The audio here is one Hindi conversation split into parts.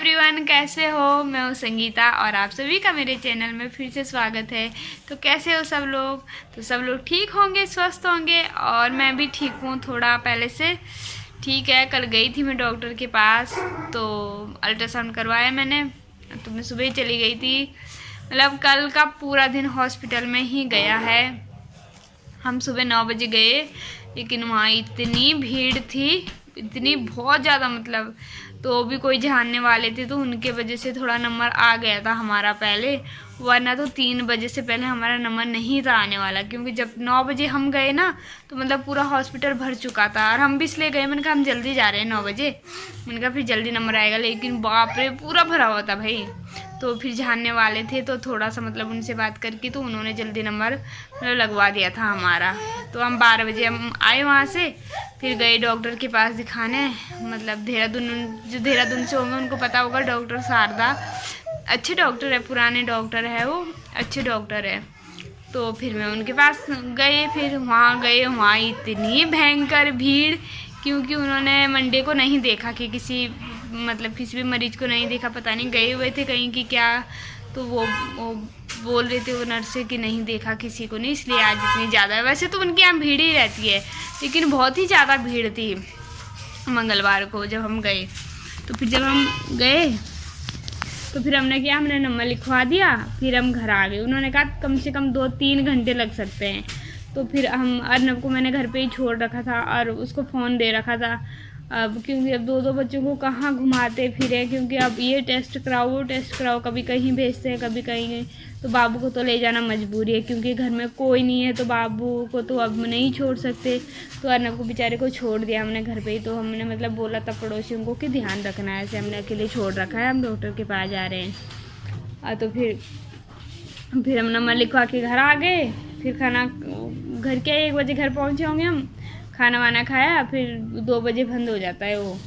एवरीवन, कैसे हो। मैं हूँ संगीता और आप सभी का मेरे चैनल में फिर से स्वागत है। तो कैसे हो सब लोग। तो सब लोग ठीक होंगे, स्वस्थ होंगे और मैं भी ठीक हूँ, थोड़ा पहले से ठीक है। कल गई थी मैं डॉक्टर के पास, तो अल्ट्रासाउंड करवाया मैंने। तो मैं सुबह ही चली गई थी, मतलब कल का पूरा दिन हॉस्पिटल में ही गया है। हम सुबह 9 बजे गए, लेकिन वहाँ इतनी भीड़ थी, इतनी बहुत ज़्यादा, मतलब तो भी कोई जानने वाले थे तो उनके वजह से थोड़ा नंबर आ गया था हमारा पहले, वरना तो 3 बजे से पहले हमारा नंबर नहीं था आने वाला। क्योंकि जब 9 बजे हम गए ना, तो मतलब पूरा हॉस्पिटल भर चुका था और हम भी इसलिए गए। मैंने कहा हम जल्दी जा रहे हैं 9 बजे, मैंने कहा फिर जल्दी नंबर आएगा। लेकिन बाप रे, पूरा भरा हुआ था भाई। तो फिर जानने वाले थे तो थोड़ा सा मतलब उनसे बात करके तो उन्होंने जल्दी नंबर मतलब लगवा दिया था हमारा। तो हम 12 बजे हम आए वहाँ से, फिर गए डॉक्टर के पास दिखाने। मतलब देहरादून से होंगे, उनको पता होगा, डॉक्टर शारदा अच्छे डॉक्टर है, पुराने डॉक्टर है वो, अच्छे डॉक्टर है। तो फिर मैं उनके पास गए, फिर वहाँ गए, वहाँ इतनी भयंकर भीड़, क्योंकि उन्होंने मंडे को नहीं देखा कि किसी भी मरीज को नहीं देखा। पता नहीं गए हुए थे कहीं की क्या, तो वो बोल रहे थे वो नर्स कि नहीं देखा किसी को नहीं, इसलिए आज इतनी ज़्यादा है। वैसे तो उनके यहाँ भीड़ ही रहती है, लेकिन बहुत ही ज़्यादा भीड़ थी मंगलवार को जब हम गए। तो फिर जब हम गए तो फिर हमने किया, हमने नंबर लिखवा दिया, फिर हम घर आ गए। उन्होंने कहा कम से कम 2-3 घंटे लग सकते हैं। तो फिर हम अर्नब को मैंने घर पे ही छोड़ रखा था और उसको फ़ोन दे रखा था। अब क्योंकि अब 2-2 बच्चों को कहाँ घुमाते फिरे, क्योंकि अब ये टेस्ट कराओ वो टेस्ट कराओ, कभी कहीं भेजते हैं कभी कहीं। तो बाबू को तो ले जाना मजबूरी है, क्योंकि घर में कोई नहीं है, तो बाबू को तो अब नहीं छोड़ सकते। तो अर्नब को बेचारे को छोड़ दिया हमने घर पे ही। तो हमने मतलब बोला था पड़ोसियों को कि ध्यान रखना है, ऐसे हमने अकेले छोड़ रखा है, हम डॉक्टर के पास जा रहे हैं। तो फिर हम नंबर लिखवा के घर आ गए। फिर खाना घर के 1 बजे घर पहुँचे होंगे हम, खाना वाना खाया, फिर 2 बजे बंद हो जाता है वो।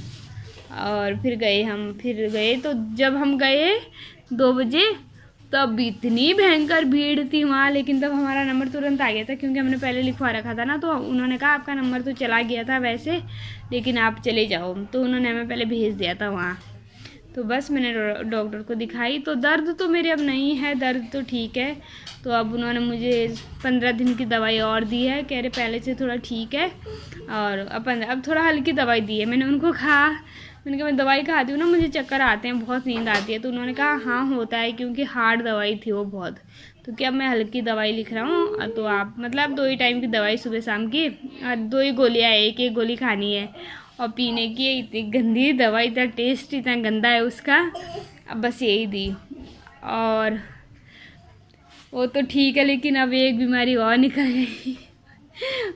और फिर गए तो जब हम गए 2 बजे, तब इतनी भयंकर भीड़ थी वहाँ। लेकिन तब हमारा नंबर तुरंत आ गया था, क्योंकि हमने पहले लिखवा रखा था ना। तो उन्होंने कहा आपका नंबर तो चला गया था वैसे, लेकिन आप चले जाओ। तो उन्होंने हमें पहले भेज दिया था वहाँ। तो बस मैंने डॉक्टर को दिखाई, तो दर्द तो मेरे अब नहीं है, दर्द तो ठीक है। तो अब उन्होंने मुझे 15 दिन की दवाई और दी है, कह रहे पहले से थोड़ा ठीक है, और अब थोड़ा हल्की दवाई दी है। मैंने उनको कहा, मैंने कहा मैं दवाई खाती हूँ ना, मुझे चक्कर आते हैं, बहुत नींद आती है। तो उन्होंने कहा हाँ होता है, क्योंकि हार्ड दवाई थी वो बहुत। तो क्या मैं हल्की दवाई लिख रहा हूँ, तो आप मतलब 2 ही टाइम की दवाई सुबह शाम की, और 2 ही गोलियाँ, एक गोली खानी है और पीने की। इतनी गंदी दवाई, इतना टेस्ट इतना गंदा है उसका। अब बस यही दी, और वो तो ठीक है, लेकिन अब एक बीमारी और निकल गई।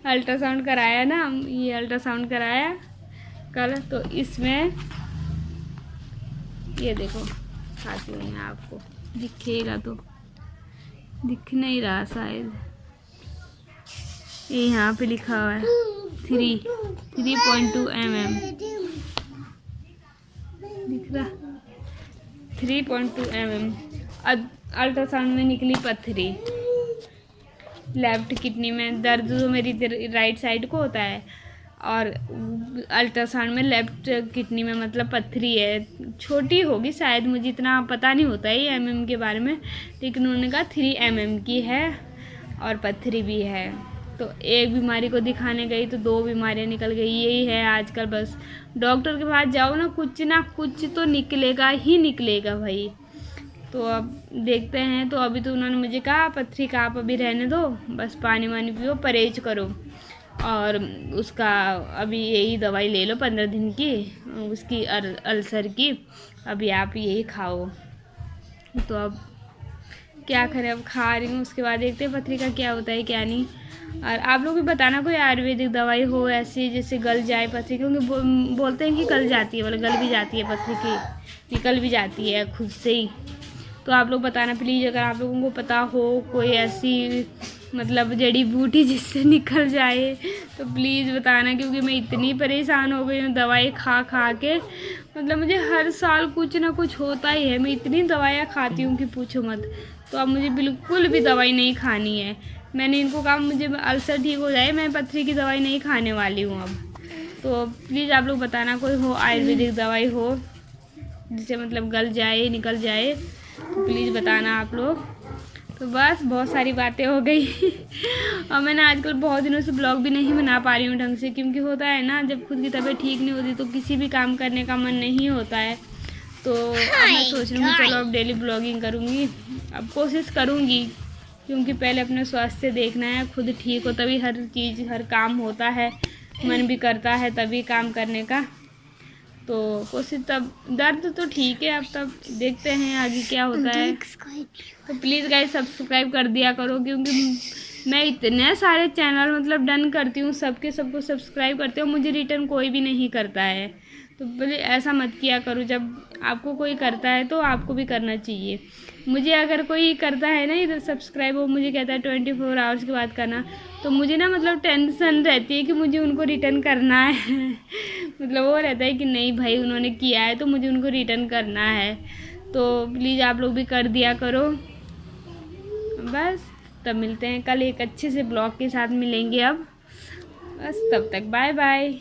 अल्ट्रासाउंड कराया ना, ये अल्ट्रासाउंड कराया कल, तो इसमें ये देखो, खाती हूँ मैं, आपको दिखेगा तो, दिख नहीं रहा शायद, ये यहाँ पे लिखा हुआ है 3.2 mm, दिख रहा 3.2 mm। अल्ट्रासाउंड में निकली पत्थरी लेफ्ट किडनी में। दर्द तो मेरी राइट साइड को होता है, और अल्ट्रासाउंड में लेफ्ट किडनी में मतलब पत्थरी है। छोटी होगी शायद, मुझे इतना पता नहीं होता है mm के बारे में, लेकिन उन्होंने कहा 3 mm की है और पत्थरी भी है। तो एक बीमारी को दिखाने गई तो 2 बीमारियां निकल गई। यही है आजकल, बस डॉक्टर के पास जाओ ना कुछ तो निकलेगा ही निकलेगा भाई। तो अब देखते हैं। तो अभी तो उन्होंने मुझे कहा पथरी का आप अभी रहने दो, बस पानी वानी पियो, परहेज करो, और उसका अभी यही दवाई ले लो 15 दिन की, उसकी अल्सर की, अभी आप यही खाओ। तो अब क्या करें, अब खा रही हूँ, उसके बाद देखते हैं पथरी का क्या होता है क्या नहीं। और आप लोग भी बताना कोई आयुर्वेदिक दवाई हो ऐसी जैसे गल जाए पथरी, क्योंकि बोलते हैं कि गल जाती है, मतलब गल भी जाती है पथरी की, निकल भी जाती है खुद से ही। तो आप लोग बताना प्लीज़, अगर आप लोगों को पता हो कोई ऐसी मतलब जड़ी बूटी जिससे निकल जाए तो प्लीज़ बताना, क्योंकि मैं इतनी परेशान हो गई हूँ दवाई खा खा के। मतलब मुझे हर साल कुछ ना कुछ होता ही है, मैं इतनी दवाइयाँ खाती हूँ कि पूछो मत। तो अब मुझे बिल्कुल भी दवाई नहीं खानी है। मैंने इनको कहा मुझे अल्सर ठीक हो जाए, मैं पथरी की दवाई नहीं खाने वाली हूँ अब। तो प्लीज़ आप लोग बताना कोई हो आयुर्वेदिक दवाई हो जिसे मतलब गल जाए, निकल जाए, तो प्लीज़ बताना आप लोग। तो बस बहुत सारी बातें हो गई और मैं ना आजकल बहुत दिनों से ब्लॉग भी नहीं बना पा रही हूँ ढंग से, क्योंकि होता है ना जब खुद की तबीयत ठीक नहीं होती तो किसी भी काम करने का मन नहीं होता है। तो अब मैं सोच रही हूँ चलो अब डेली ब्लॉगिंग करूँगी, अब कोशिश करूँगी, क्योंकि पहले अपने स्वास्थ्य देखना है, खुद ठीक हो तभी हर चीज़ हर काम होता है, मन भी करता है तभी काम करने का। तो कोशिश, तब दर्द तो ठीक है, अब तब देखते हैं आगे क्या होता है। तो प्लीज़ गाइस सब्सक्राइब कर दिया करो, क्योंकि मैं इतने सारे चैनल मतलब डन करती हूँ, सबको सब्सक्राइब करती हूँ, मुझे रिटर्न कोई भी नहीं करता है। तो बोले ऐसा मत किया करो, जब आपको कोई करता है तो आपको भी करना चाहिए। मुझे अगर कोई करता है ना इधर सब्सक्राइब, वो मुझे कहता है 24 आवर्स के बाद करना, तो मुझे ना मतलब टेंशन रहती है कि मुझे उनको रिटर्न करना है मतलब वो रहता है कि नहीं भाई उन्होंने किया है तो मुझे उनको रिटर्न करना है। तो प्लीज़ आप लोग भी कर दिया करो। बस तब मिलते हैं कल एक अच्छे से ब्लॉग के साथ मिलेंगे अब। बस तब तक बाय बाय।